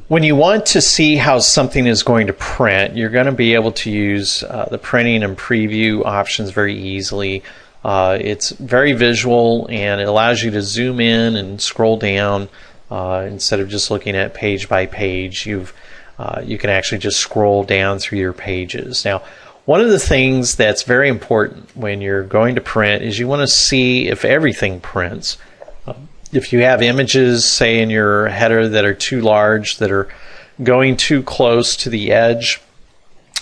When you want to see how something is going to print, you're going to be able to use the printing and preview options very easily. It's very visual and it allows you to zoom in and scroll down instead of just looking at page by page. You can actually just scroll down through your pages. Now, one of the things that's very important when you're going to print is you want to see if everything prints. If you have images, say in your header, that are too large, that are going too close to the edge,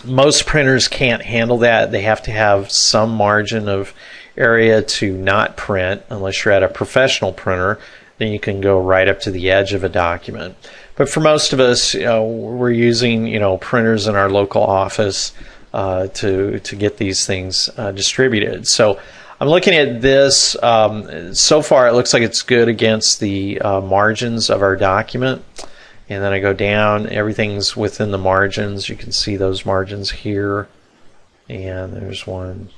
most printers can't handle that. They have to have some margin of area to not print, unless you're at a professional printer. Then you can go right up to the edge of a document. But for most of us, we're using printers in our local office to get these things distributed. So I'm looking at this. So far, it looks like it's good against the margins of our document. And then I go down, everything's within the margins. You can see those margins here. And there's one,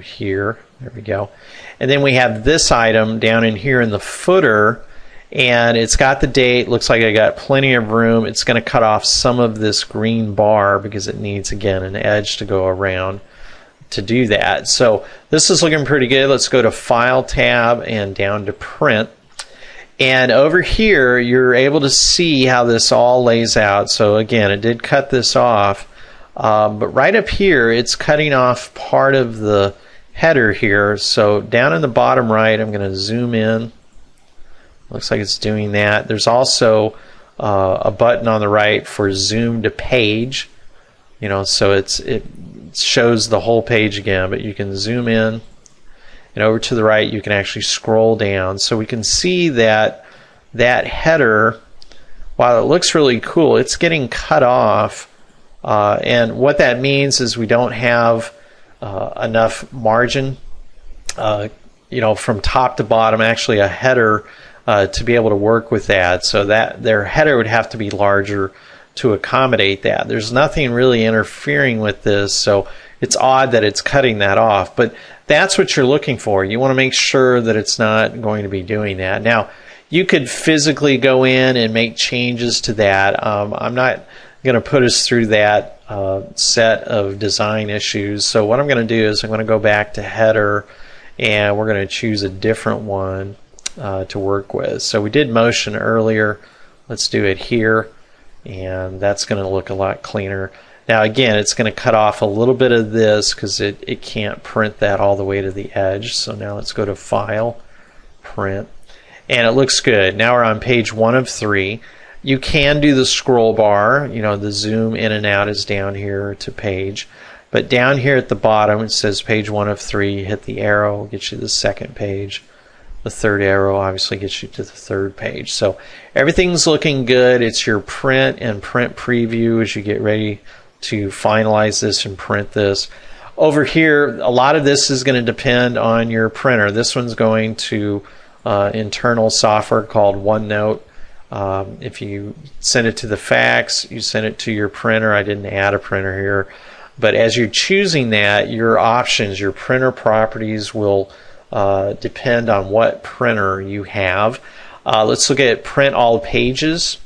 here. There we go. And then we have this item down in here in the footer. And it's got the date. Looks like I got plenty of room. It's going to cut off some of this green bar because it needs, again, an edge to go around to do that. So this is looking pretty good. Let's go to File tab and down to Print. And over here, you're able to see how this all lays out. So again, it did cut this off. But right up here, it's cutting off part of the header here. So down in the bottom right, I'm going to zoom in. Looks like it's doing that. There's also a button on the right for zoom to page. So it shows the whole page again, but you can zoom in, and over to the right you can actually scroll down. So we can see that header, while it looks really cool, it's getting cut off, and what that means is we don't have enough margin from top to bottom, actually a header, to be able to work with that. So that their header would have to be larger to accommodate that. There's nothing really interfering with this, so it's odd that it's cutting that off, but that's what you're looking for. You want to make sure that it's not going to be doing that. Now, you could physically go in and make changes to that. I'm not going to put us through that set of design issues, so what I'm going to do is I'm going to go back to header, and we're going to choose a different one to work with. So we did motion earlier. Let's do it here. And that's going to look a lot cleaner. Now again, it's going to cut off a little bit of this because it can't print that all the way to the edge. So now let's go to File, Print, and it looks good. Now we're on page 1 of 3. You can do the scroll bar. The zoom in and out is down here to page. But down here at the bottom it says page 1 of 3. You hit the arrow, gets you the second page. The third arrow obviously gets you to the third page. So everything's looking good. It's your print and print preview as you get ready to finalize this and print this. Over here, a lot of this is going to depend on your printer. This one's going to internal software called OneNote. If you send it to the fax, you send it to your printer. I didn't add a printer here. But as you're choosing that, your options, your printer properties will depend on what printer you have. Let's look at print all pages.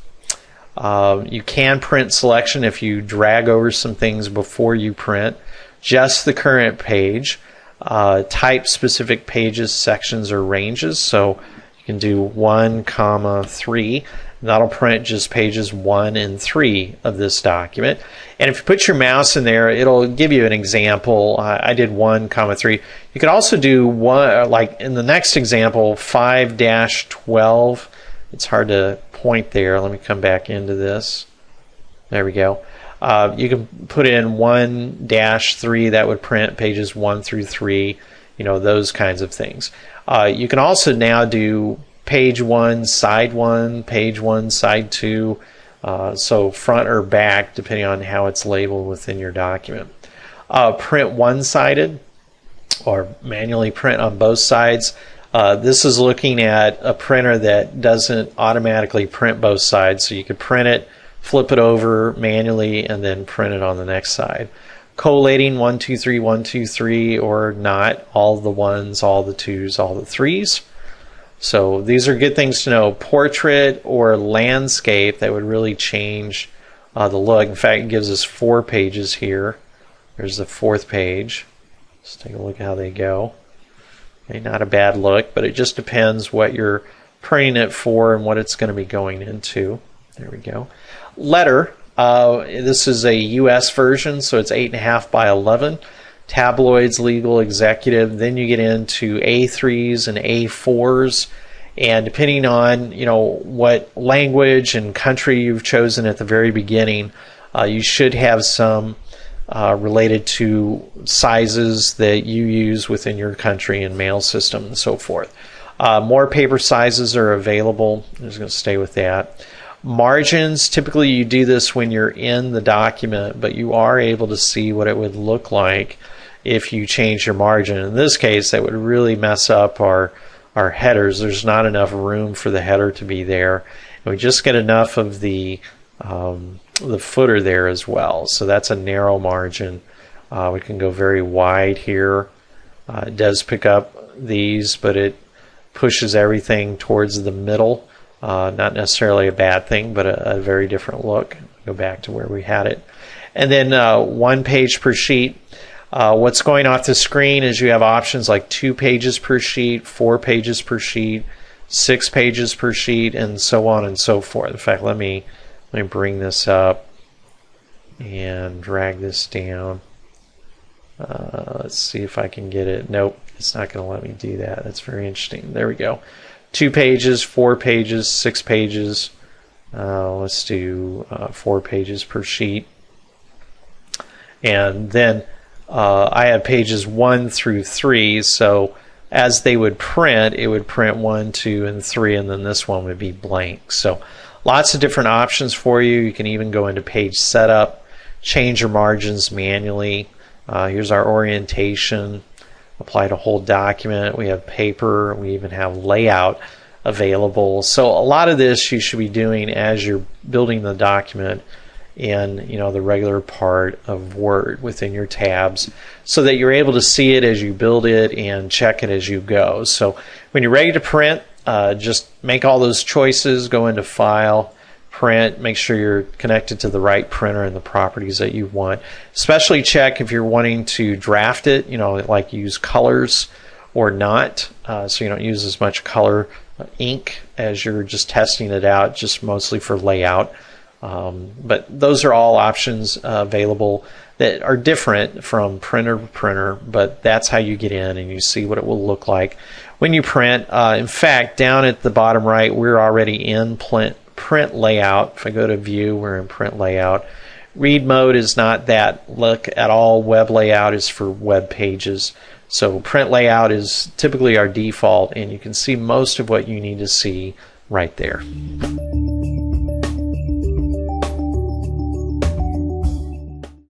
You can print selection if you drag over some things before you print. Just the current page. Type specific pages, sections, or ranges. So you can do 1, 3. That'll print just pages 1 and 3 of this document. And if you put your mouse in there, it'll give you an example. I did 1, 3. You could also do one, like in the next example, 5-12. It's hard to point there. Let me come back into this. There we go. You can put in 1-3. That would print pages 1 through 3. Those kinds of things. You can also now do page 1, side 1, page 1, side 2, so front or back, depending on how it's labeled within your document. Print one-sided, or manually print on both sides. This is looking at a printer that doesn't automatically print both sides, so you could print it, flip it over manually, and then print it on the next side. Collating 1, 2, 3, 1, 2, 3, or not, all the 1s, all the 2s, all the 3s. So these are good things to know. Portrait or landscape, that would really change the look. In fact, it gives us 4 pages here. There's the 4th page. Let's take a look at how they go. Okay, not a bad look, but it just depends what you're printing it for and what it's going to be going into. There we go. Letter. This is a US version, so it's 8.5 by 11. Tabloids, legal, executive. Then you get into A3s and A4s, and depending on what language and country you've chosen at the very beginning, you should have some related to sizes that you use within your country and mail system and so forth. More paper sizes are available. I'm just going to stay with that. Margins, typically you do this when you're in the document, but you are able to see what it would look like if you change your margin. In this case, that would really mess up our headers. There's not enough room for the header to be there. And we just get enough of the footer there as well. So that's a narrow margin. We can go very wide here. It does pick up these, but it pushes everything towards the middle. Not necessarily a bad thing, but a very different look. Go back to where we had it. And then 1 page per sheet. What's going off the screen is you have options like 2 pages per sheet, 4 pages per sheet, 6 pages per sheet, and so on and so forth. In fact, let me bring this up and drag this down. Let's see if I can get it. Nope, it's not going to let me do that. That's very interesting. There we go. 2 pages, 4 pages, 6 pages. Let's do 4 pages per sheet. And then I have pages 1 through 3, so as they would print, it would print 1, 2, and 3, and then this one would be blank. So lots of different options for you. You can even go into page setup, change your margins manually. Here's our orientation, apply to whole document. We have paper, we even have layout available. So a lot of this you should be doing as you're building the document in the regular part of Word within your tabs, so that you're able to see it as you build it and check it as you go. So when you're ready to print, just make all those choices, go into File, Print, make sure you're connected to the right printer and the properties that you want. Especially check if you're wanting to draft it, like use colors or not, so you don't use as much color ink as you're just testing it out, just mostly for layout. But those are all options available that are different from printer to printer, but that's how you get in and you see what it will look like when you print. In fact, down at the bottom right, we're already in print layout. If I go to View, we're in print layout. Read mode is not that look at all. Web layout is for web pages. So print layout is typically our default, and you can see most of what you need to see right there.